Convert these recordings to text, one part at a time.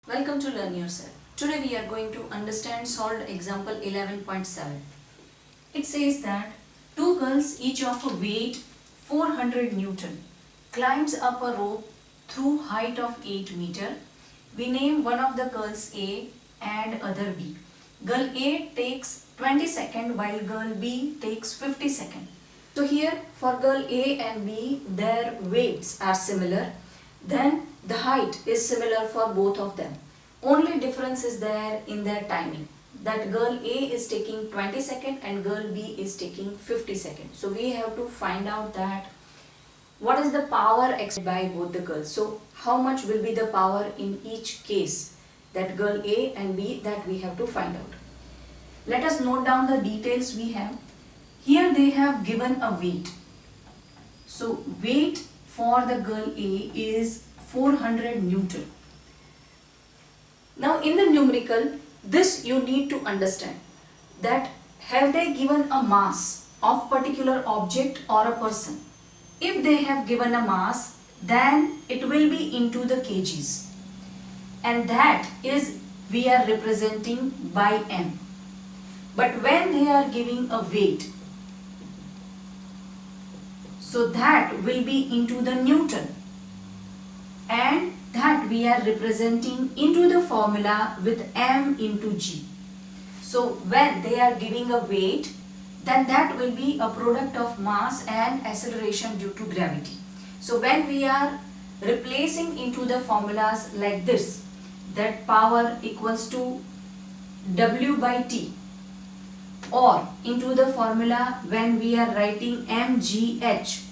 Welcome to Learn Yourself. Today we are going to understand solved example 11.7. It says that two girls each of a weight 400 Newton climbs up a rope through height of 8 meter. We name one of the girls A and other B. Girl A takes 20 seconds while girl B takes 50 seconds. So here for girl A and B their weights are similar. Then the height is similar for both of them. Only difference is there in their timing. That girl A is taking 20 seconds and girl B is taking 50 seconds. So we have to find out that what is the power exerted by both the girls. So how much will be the power in each case, that girl A and B, that we have to find out. Let us note down the details we have. Here they have given a weight. So weight for the girl A is 400 Newton. Now in the numerical, this you need to understand that have they given a mass of particular object or a person. If they have given a mass, then it will be into the kgs, and that is we are representing by m. But when they are giving a weight, so that will be into the Newton, and that we are representing into the formula with m into g. So when they are giving a weight, then that will be a product of mass and acceleration due to gravity. So when we are replacing into the formulas like this, that power equals to w by t, or into the formula when we are writing mgh,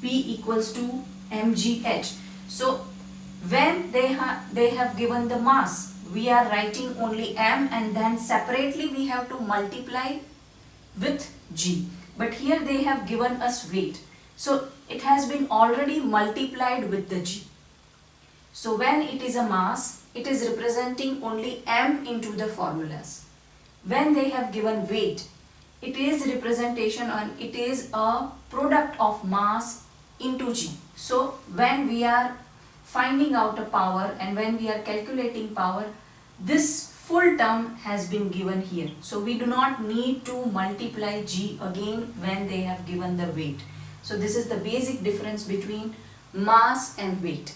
P equals to mgh. So when they have given the mass, we are writing only m, and then separately we have to multiply with g. But here they have given us weight, so it has been already multiplied with the g. So when it is a mass, it is representing only m into the formulas. When they have given weight, it is representation on, it is a product of mass into g. So when we are finding out a power and when we are calculating power, this full term has been given here. So we do not need to multiply g again when they have given the weight. So this is the basic difference between mass and weight.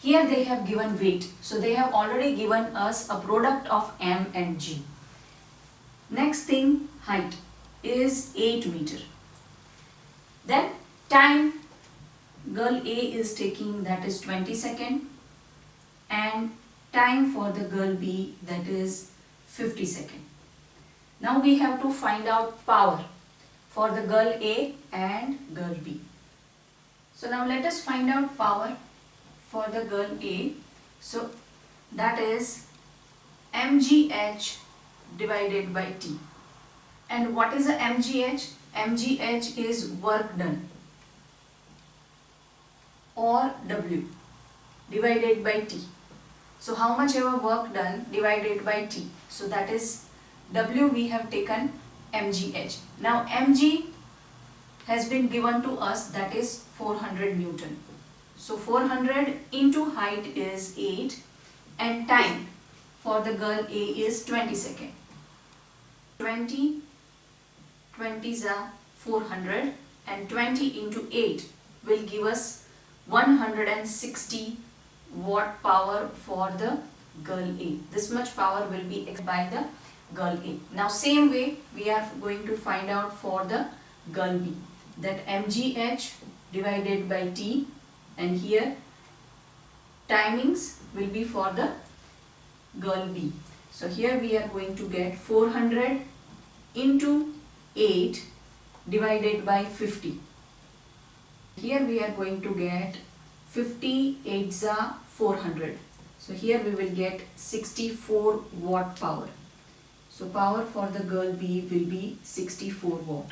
Here they have given weight, so they have already given us a product of m and g. Next thing, height is 8 meter. Then time, girl A is taking, that is 20 seconds, and time for the girl B, that is 50 seconds. Now we have to find out power for the girl A and girl B. So now let us find out power for the girl A. So that is mgh divided by t. And what is a mgh? mgh is work done, or w, divided by t. So how much ever work done divided by t. So that is w, we have taken mgh. Now mg has been given to us, that is 400 Newton. So 400 into height is 8, and time for the girl A is 20 seconds. 20 is a 400, and 20 into 8 will give us 160 watt power for the girl A. This much power will be exerted by the girl A. Now same way we are going to find out for the girl B, that mgh divided by t, and here timings will be for the girl B. So here we are going to get 400 into 8 divided by 50. Here we are going to get 50 8s are 400. So here we will get 64 watt power. So power for the girl B will be 64 watt.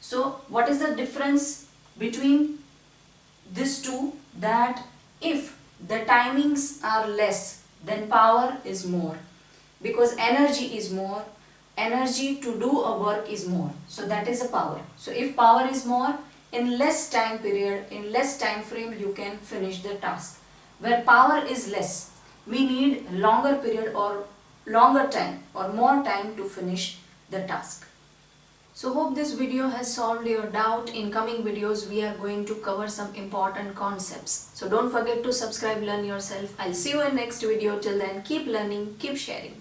So what is the difference between these two? That if the timings are less, then power is more, because energy is more, energy to do a work is more. So that is a power. So if power is more, in less time period, in less time frame, you can finish the task. Where power is less, we need longer period or longer time or more time to finish the task. So hope this video has solved your doubt. In coming videos we are going to cover some important concepts. So don't forget to subscribe, learn yourself. I'll see you in next video. Till then, keep learning, keep sharing.